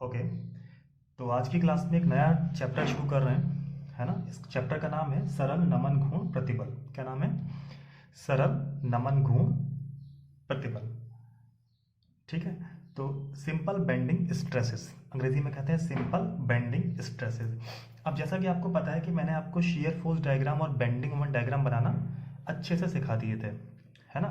Okay. तो आज की क्लास में एक नया चैप्टर शुरू कर रहे हैं, है ना। इस चैप्टर का नाम है सरल नमन घूर्ण प्रतिबल। क्या नाम है? सरल नमन घूर्ण प्रतिबल। ठीक है। तो सिंपल बेंडिंग स्ट्रेसेस, अंग्रेजी में कहते हैं सिंपल बेंडिंग स्ट्रेसेस। अब जैसा कि आपको पता है कि मैंने आपको शियर फोर्स डायग्राम और बेंडिंग मोमेंट डायग्राम बनाना अच्छे से सिखा दिए थे, है ना।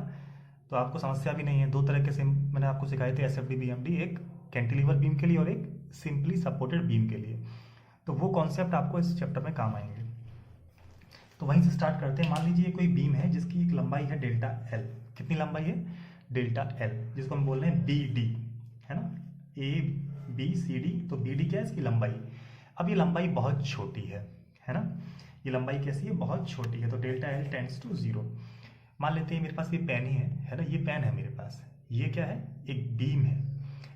तो आपको समस्या भी नहीं है। दो तरह के मैंने आपको सिखाए थे, एसएफडी बीएमडी, एक कैंटिलीवर बीम के लिए और एक सिंपली सपोर्टेड बीम के लिए। तो वो कॉन्सेप्ट आपको इस चैप्टर में काम आएंगे। तो वहीं से स्टार्ट करते हैं। मान लीजिए कोई बीम है जिसकी एक लंबाई है डेल्टा एल। कितनी लंबाई है? डेल्टा एल, जिसको हम बोल रहे हैं बी डी, है ना। ए बी सी डी, तो बी डी क्या है? इसकी लंबाई। अब ये लंबाई बहुत छोटी है ना। ये लंबाई कैसी है? बहुत छोटी है। तो delta L tends to zero. मान लेते हैं मेरे पास ये पेन ही है ना। ये पेन है मेरे पास, ये क्या है? एक बीम है।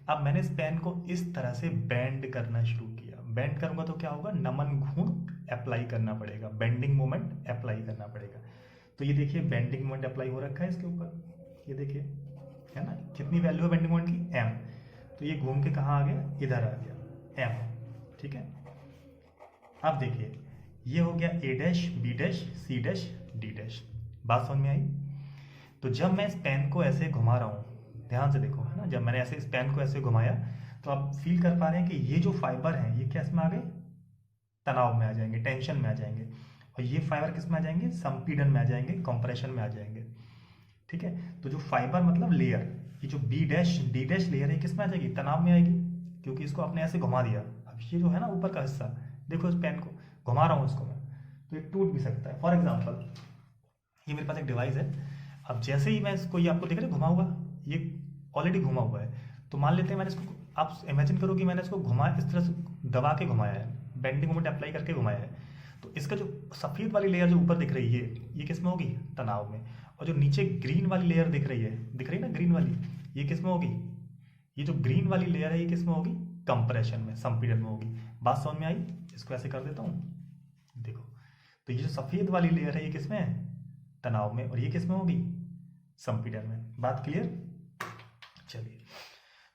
अब मैंने इस पेन को इस तरह से बेंड करना शुरू किया। बेंड करूंगा तो क्या होगा? नमन घूर्ण अप्लाई करना पड़ेगा, बेंडिंग मोमेंट अप्लाई करना पड़ेगा। तो ये देखिए बेंडिंग मोमेंट अप्लाई हो रखा है इसके ऊपर, ये देखिए, है ना। कितनी वैल्यू है बेंडिंग मोमेंट की? एम। तो ये घूम के कहाँ आ गया? इधर आ गया, एम। ठीक है। अब देखिए ये हो गया A dash, B dash, C dash, D dash. बात समझ में आई? तो जब मैं इस पेन को ऐसे घुमा रहा हूँ, ध्यान से देखो, है ना। जब मैंने ऐसे इस पेन को ऐसे घुमाया तो आप फील कर पा रहे हैं कि ये जो फाइबर हैं ये क्या इसमें आ गए? तनाव में आ जाएंगे, टेंशन में आ जाएंगे। और ये फाइबर किस में आ जाएंगे? संपीड़न में आ जाएंगे, कंप्रेशन में आ जाएंगे। ठीक है। तो जो फाइबर मतलब लेयर, ये जो B dash D dash layer है, किस में आ जाएगी? तनाव में आएगी, क्योंकि इसको आपने ऐसे घुमा दिया। अब ये जो है ना ऊपर का हिस्सा, देखो इस पेन को घुमा रहा हूँ इसको मैं, तो ये टूट भी सकता है। फॉर एग्जाम्पल ये मेरे पास एक डिवाइस है। अब जैसे ही मैं इसको, ये आपको दिख रहा है घुमा हुआ, ये ऑलरेडी घुमा हुआ है। तो मान लेते हैं मैंने इसको, आप इमेजिन करो कि मैंने इसको घुमा, इस तरह से दबा के घुमाया है, बेंडिंग मोमेंट अप्लाई करके घुमाया है। तो इसका जो सफ़ेद वाली लेयर जो ऊपर दिख रही है, ये किस में होगी? तनाव में। और जो नीचे ग्रीन वाली लेयर दिख रही है, दिख रही है ना ग्रीन वाली, ये किस में होगी? ये जो ग्रीन वाली लेयर है ये किस में होगी? कंप्रेशन में, संपीड़न में होगी। बात समझ में आई? इसको ऐसे कर देता हूँ, देखो। तो ये जो सफ़ेद वाली लेयर है ये किस में है? तनाव में। और ये किस में होगी? संपीड़न में। बात क्लियर? चलिए,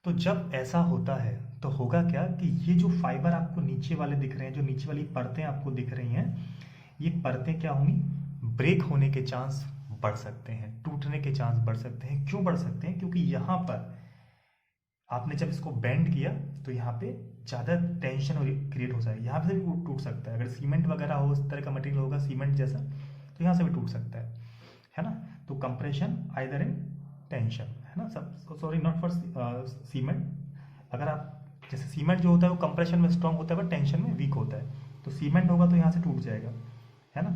तो जब ऐसा होता है तो होगा क्या कि ये जो फाइबर आपको नीचे वाले दिख रहे हैं, जो नीचे वाली परतें आपको दिख रही हैं, ये परतें क्या होंगी? ब्रेक होने के चांस बढ़ सकते हैं, टूटने के चांस बढ़ सकते हैं। क्यों बढ़ सकते हैं? क्योंकि यहाँ पर आपने जब इसको बेंड किया तो यहाँ पे ज़्यादा टेंशन क्रिएट हो जाएगी। यहाँ से भी टूट सकता है। अगर सीमेंट वगैरह हो, इस तरह का मटेरियल होगा सीमेंट जैसा, तो यहाँ से भी टूट सकता है ना। तो कंप्रेशन आइदर इन टेंशन, है ना। सब सॉरी, नॉट फॉर सीमेंट। अगर आप, जैसे सीमेंट जो होता है वो कंप्रेशन में स्ट्रांग होता है बट टेंशन में वीक होता है। तो सीमेंट होगा तो यहाँ से टूट जाएगा, है ना।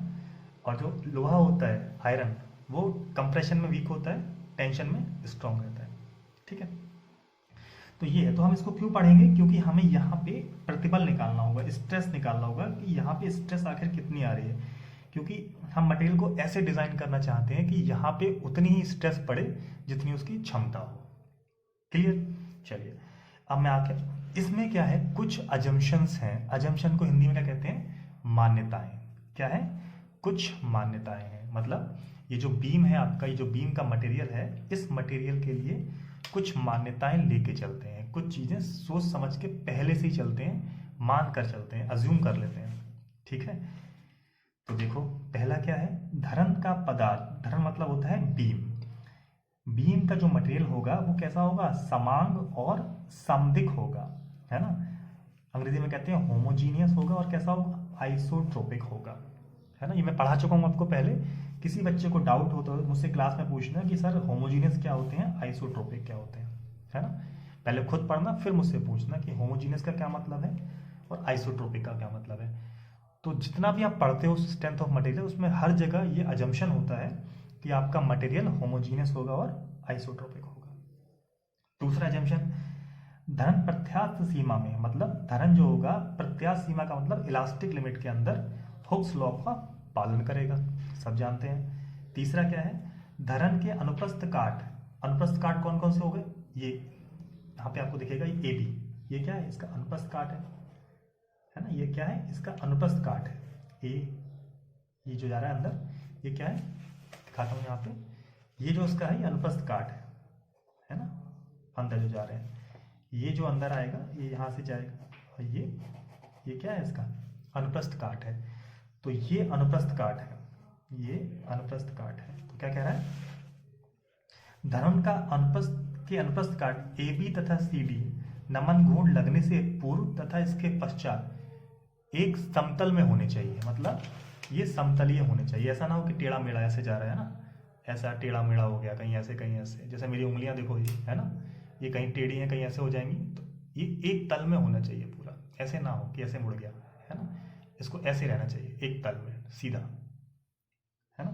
और जो लोहा होता है, आयरन, वो कंप्रेशन में वीक होता है, टेंशन में स्ट्रांग रहता है। ठीक है। तो ये है। तो हम इसको क्यों पढ़ेंगे? क्योंकि हमें यहाँ पे प्रतिबल निकालना होगा, स्ट्रेस निकालना होगा कि यहाँ पे स्ट्रेस आखिर कितनी आ रही है। क्योंकि हम मटेरियल को ऐसे डिज़ाइन करना चाहते हैं कि यहाँ पे उतनी ही स्ट्रेस पड़े जितनी उसकी क्षमता हो। क्लियर? चलिए, अब मैं आके, इसमें क्या है, कुछ अजम्पशंस हैं। अजम्पशन को हिंदी में क्या कहते हैं? मान्यताएं। क्या है? कुछ मान्यताएं हैं। मतलब ये जो बीम है आपका, ये जो बीम का मटेरियल है, इस मटेरियल के लिए कुछ मान्यताएं लेके चलते हैं। कुछ चीज़ें सोच समझ के पहले से ही चलते हैं, मान कर चलते हैं, अज्यूम कर लेते हैं। ठीक है। तो देखो पहला क्या है? धरन का पदार्थ। धरन मतलब होता है बीम। बीम का जो मटेरियल होगा वो कैसा होगा? समांग और समदिक होगा, है ना। अंग्रेजी में कहते हैं होमोजीनियस होगा। और कैसा होगा? आइसोट्रोपिक होगा, है ना। ये मैं पढ़ा चुका हूँ आपको पहले। किसी बच्चे को डाउट हो तो मुझसे क्लास में पूछना कि सर होमोजीनियस क्या होते हैं, आइसोट्रोपिक क्या होते हैं, है ना। पहले खुद पढ़ना, फिर मुझसे पूछना कि होमोजीनियस का क्या मतलब है और आइसोट्रोपिक का क्या मतलब है। तो जितना भी आप पढ़ते हो स्ट्रेंथ ऑफ मटेरियल, उसमें हर जगह ये अजम्पशन होता है कि आपका मटेरियल होमोजीनियस होगा और आइसोट्रोपिक होगा। दूसरा अजम्पशन, धरन प्रत्यास्थ सीमा में, मतलब धरन जो होगा प्रत्यास्थ सीमा का मतलब इलास्टिक लिमिट के अंदर हुक्स लॉ का पालन करेगा, सब जानते हैं। तीसरा क्या है? धरन के अनुप्रस्थ काट। अनुप्रस्थ काट कौन कौन से हो गए? ये यहाँ पे आपको दिखेगा, ये ए बी, ये क्या है? इसका अनुप्रस्थ काट है ना। ये क्या है? इसका अनुप्रस्थ काट है। ये जो जा रहा है अंदर, ये क्या है? दिखाता हूँ यहाँ पे। ये जो इसका है ये अनुप्रस्थ काट है ना, अंदर जो जा रहे हैं। ये जो अंदर आएगा ये यहाँ से जाएगा, और ये क्या है, इसका अनुप्रस्थ काट है। तो ये अनुप्रस्थ काट है, ये अनुप्रस्थ काट है। तो क्या कह रहा है, धनुन का अनुप्रस्थ काट ए बी तथा सी डी नमन घूर्ण लगने से पूर्व तथा इसके पश्चात एक समतल में होने चाहिए। मतलब ये समतलीय होने चाहिए, ऐसा ना हो कि टेढ़ा मेढ़ा ऐसे जा रहा है ना, ऐसा टेढ़ा मेढ़ा हो गया, कहीं ऐसे कहीं ऐसे। जैसे मेरी उंगलियां देखो, ये है ना, ये कहीं टेढ़ी हैं कहीं ऐसे हो जाएंगी। तो ये एक तल में होना चाहिए पूरा, ऐसे ना हो कि ऐसे मुड़ गया, है ना। इसको ऐसे रहना चाहिए, एक तल में सीधा, है ना।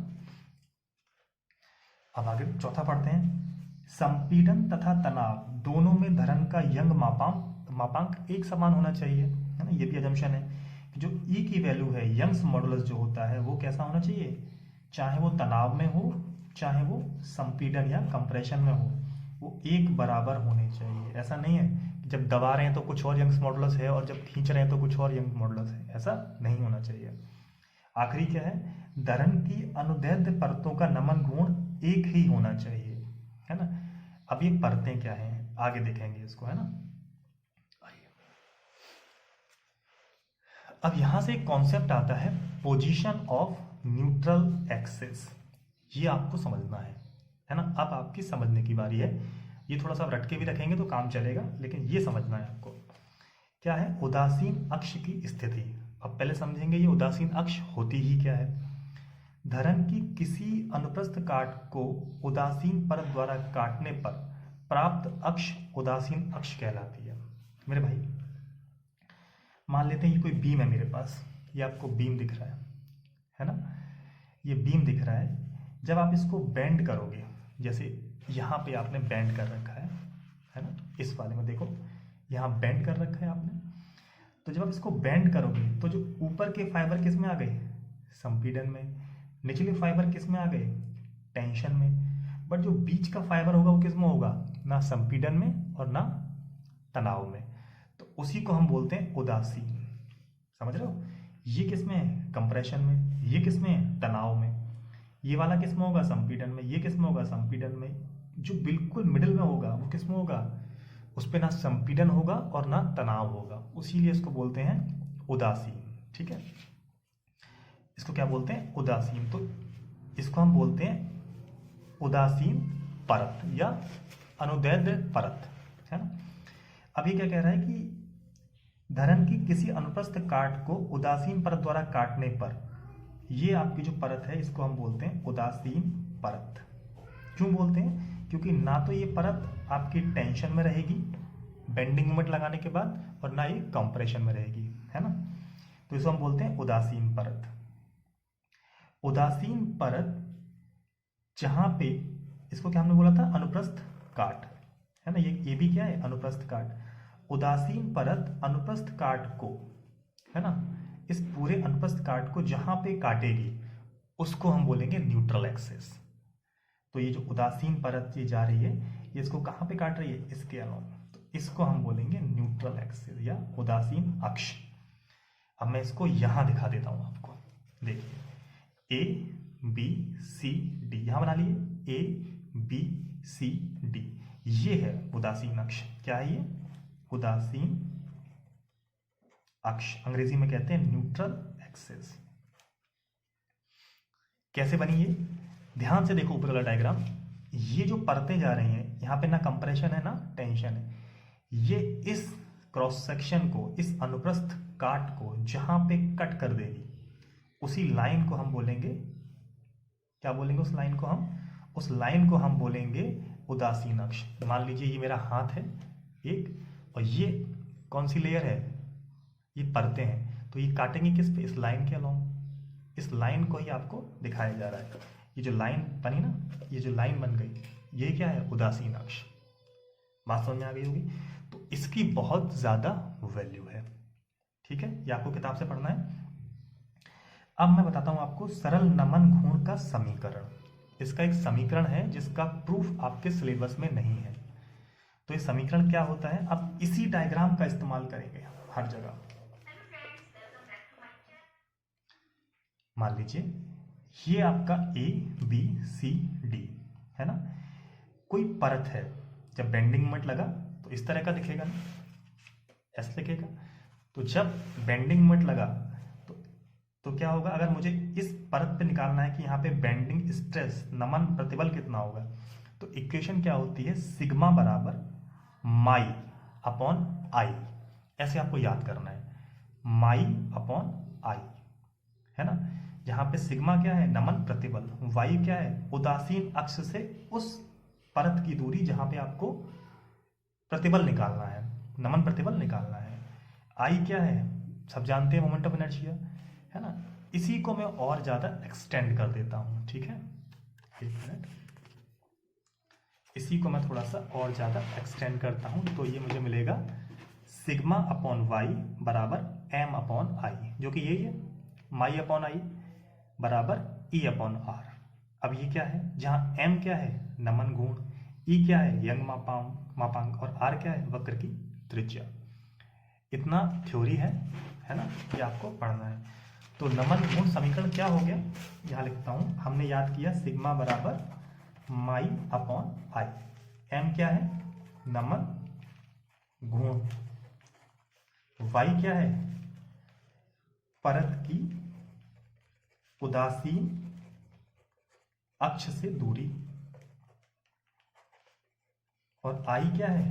अब आगे चौथा पढ़ते हैं। संपीड़न तथा तनाव दोनों में धरन का यंग मापांक एक समान होना चाहिए, है ना। ये भी अजम्पशन है कि जो ई की वैल्यू है, यंग्स मॉडुलस जो होता है, वो कैसा होना चाहिए, चाहे वो तनाव में हो चाहे वो संपीड़न या कंप्रेशन में हो, वो एक बराबर होने चाहिए। ऐसा नहीं है कि जब दबा रहे हैं तो कुछ और यंग्स मॉडुलस है और जब खींच रहे हैं तो कुछ और यंग मॉडुलस है, ऐसा नहीं होना चाहिए। आखिरी क्या है, धरन की अनुदैर्ध्य परतों का नमन गुण एक ही होना चाहिए, है ना। अब ये परतें क्या हैं आगे देखेंगे इसको, है ना। अब यहां से एक कॉन्सेप्ट आता है, पोजीशन ऑफ न्यूट्रल एक्सिस। ये आपको समझना है ना। अब आपकी समझने की बारी है। ये थोड़ा सा रट के भी रखेंगे तो काम चलेगा, लेकिन ये समझना है आपको। क्या है उदासीन अक्ष की स्थिति। अब पहले समझेंगे ये उदासीन अक्ष होती ही क्या है। धरन की किसी अनुप्रस्थ काट को उदासीन परत द्वारा काटने पर प्राप्त अक्ष उदासीन अक्ष कहलाती है। मेरे भाई मान लेते हैं ये कोई बीम है मेरे पास, ये आपको बीम दिख रहा है ना, ये बीम दिख रहा है। जब आप इसको बेंड करोगे, जैसे यहाँ पे आपने बेंड कर रखा है ना, इस वाले में देखो यहाँ बेंड कर रखा है आपने। तो जब आप इसको बेंड करोगे तो जो ऊपर के फाइबर किस में आ गए, संपीड़न में, निचले फाइबर किस में आ गए, टेंशन में। बट जो बीच का फाइबर होगा वो किस में होगा, ना संपीड़न में और ना तनाव में। तो उसी को हम बोलते हैं उदासीन। समझ रहे हो, ये किस में है, कंप्रेशन में, ये किस में है, तनाव में। ये वाला किस में होगा, संपीड़न में, ये किस में होगा, संपीड़न में। जो बिल्कुल मिडिल में होगा वो किस में होगा, उस पे ना संपीड़न होगा और ना तनाव होगा, उसीलिए इसको बोलते हैं उदासीन। ठीक है, इसको क्या बोलते हैं, उदासीन। तो इसको हम बोलते हैं उदासीन परत या अनुदैर्ध्य परत, है ना। अब ये क्या कह रहा है कि धरन की किसी अनुप्रस्थ काट को उदासीन परत द्वारा काटने पर, ये आपकी जो परत है इसको हम बोलते हैं उदासीन परत। क्यों बोलते हैं, क्योंकि ना तो ये परत आपकी टेंशन में रहेगी बेंडिंग मोमेंट लगाने के बाद, और ना ये कंप्रेशन में रहेगी, है ना। तो इसको हम बोलते हैं उदासीन परत। उदासीन परत जहां पे, इसको क्या हमने बोला था, अनुप्रस्थ काट, है ना। ये भी क्या है, अनुप्रस्थ काट। उदासीन परत अनुप्रस्थ काट को, है ना, इस पूरे अनुप्रस्थ काट को जहां पे काटेगी उसको हम बोलेंगे न्यूट्रल एक्सिस। तो ये जो उदासीन परत ये जा रही है, ये इसको कहां पे काट रही है, इसके अलोंग, तो इसको हम बोलेंगे न्यूट्रल एक्सिस या उदासीन अक्ष। अब मैं इसको यहां दिखा देता हूं आपको, देखिए ए बी सी डी, यहां बना लिए ए बी सी डी, ये है उदासीन अक्ष। क्या है ये, उदासीन अक्ष, अंग्रेजी में कहते हैं न्यूट्रल एक्सिस। कैसे बनी ये, ध्यान से देखो ऊपर वाला डायग्राम। ये जो परतें जा रही हैं, यहाँ पे ना कंप्रेशन है ना टेंशन है, ये इस क्रॉस सेक्शन को, इस अनुप्रस्थ काट को जहां पे कट कर देगी, उसी लाइन को हम बोलेंगे, क्या बोलेंगे उस लाइन को हम, उस लाइन को हम बोलेंगे उदासीन अक्ष। मान लीजिए ये मेरा हाथ है एक, और ये कौन सी लेयर है, ये परतें हैं, तो ये काटेंगे किस पे, इस लाइन के अलोंग। इस लाइन को ही आपको दिखाया जा रहा है। ये जो लाइन बनी ना, ये जो लाइन बन गई, ये क्या है, उदासीन अक्ष। बात समझ में आ गई होगी। तो इसकी बहुत ज्यादा वैल्यू है। ठीक है, ये आपको किताब से पढ़ना है। अब मैं बताता हूं आपको सरल नमन घूर्ण का समीकरण। इसका एक समीकरण है जिसका प्रूफ आपके सिलेबस में नहीं है। तो ये समीकरण क्या होता है, अब इसी डायग्राम का इस्तेमाल करेंगे हर जगह। मान लीजिए ये आपका ए बी सी डी है ना, कोई परत है, जब बेंडिंग मोमेंट लगा तो इस तरह का दिखेगा ना, ऐसे दिखेगा। तो जब बेंडिंग मोमेंट लगा तो क्या होगा, अगर मुझे इस परत पे निकालना है कि यहाँ पे बेंडिंग स्ट्रेस नमन प्रतिबल कितना होगा, तो इक्वेशन क्या होती है, सिग्मा बराबर माई अपॉन आई। ऐसे आपको याद करना है, माई अपॉन आई, है ना। जहाँ पे सिग्मा क्या है, नमन प्रतिबल, वाई क्या है, उदासीन अक्ष से उस परत की दूरी जहाँ पे आपको प्रतिबल निकालना है, नमन प्रतिबल निकालना है। आई क्या है, सब जानते हैं, मोमेंट ऑफ इनर्शिया, है ना। इसी को मैं और ज़्यादा एक्सटेंड कर देता हूँ, ठीक है, एक मिनट, इसी को मैं थोड़ा सा और ज़्यादा एक्सटेंड करता हूँ, तो ये मुझे मिलेगा सिग्मा अपॉन वाई बराबर एम अपॉन आई, जो कि यही है, माई अपॉन आई बराबर ई अपॉन आर। अब ये क्या है, जहाँ एम क्या है, नमन गुण, ई क्या है, यंग मापांक, और आर क्या है, वक्र की त्रिज्या। इतना थ्योरी है ना, ये आपको पढ़ना है। तो नमन गुण समीकरण क्या हो गया, यहाँ लिखता हूँ, हमने याद किया सिग्मा बराबर माई अपॉन आई, एम क्या है, नमन गुण, वाई क्या है, परत की उदासीन अक्ष से दूरी, और आई क्या है,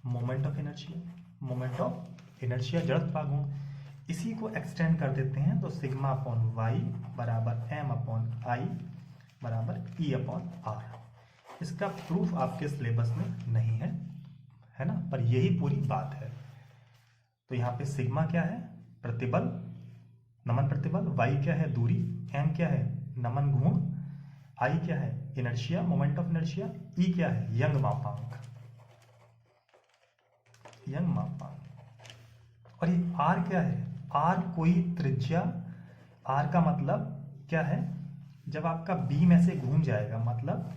moment of inertia, moment of inertia जड़त्व गुण। इसी को एक्सटेंड कर देते हैं, तो सिग्मा अपॉन वाई बराबर एम अपॉन आई बराबर ई अपॉन आर। इसका प्रूफ आपके सिलेबस में नहीं है ना, पर यही पूरी बात है। तो यहाँ पे सिग्मा क्या है, प्रतिबल, नमन प्रतिबल, वाई क्या है, दूरी, एम क्या है, नमन गुण, आई क्या है, इनर्शिया, मोमेंट ऑफ इनर्शिया, ई क्या है, यंग मापांक, यंग मापांक, और ये आर क्या है, आर कोई त्रिज्या, आर का मतलब क्या है, जब आपका बीम ऐसे घूम जाएगा, मतलब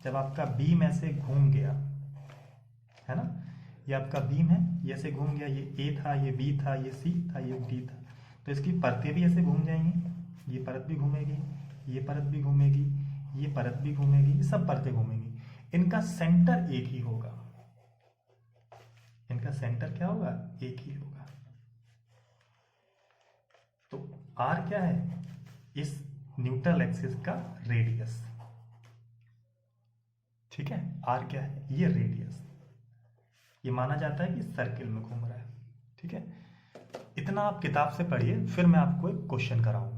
जब आपका बीम ऐसे घूम गया, है ना, ये आपका बीम है, ये ऐसे घूम गया, ये ए था, ये बी था, ये सी था, ये डी था, तो इसकी परतें भी ऐसे घूम जाएंगी, ये परत भी घूमेगी, ये परत भी घूमेगी, ये परत भी घूमेगी, ये सब परतें घूमेंगी, इनका सेंटर एक ही होगा, इनका सेंटर क्या होगा, एक ही होगा। तो आर क्या है, इस न्यूट्रल एक्सिस का रेडियस, ठीक है, आर क्या है, ये रेडियस, ये माना जाता है कि सर्किल में घूम रहा है, ठीक है। इतना आप किताब से पढ़िए, फिर मैं आपको एक क्वेश्चन कराऊंगा।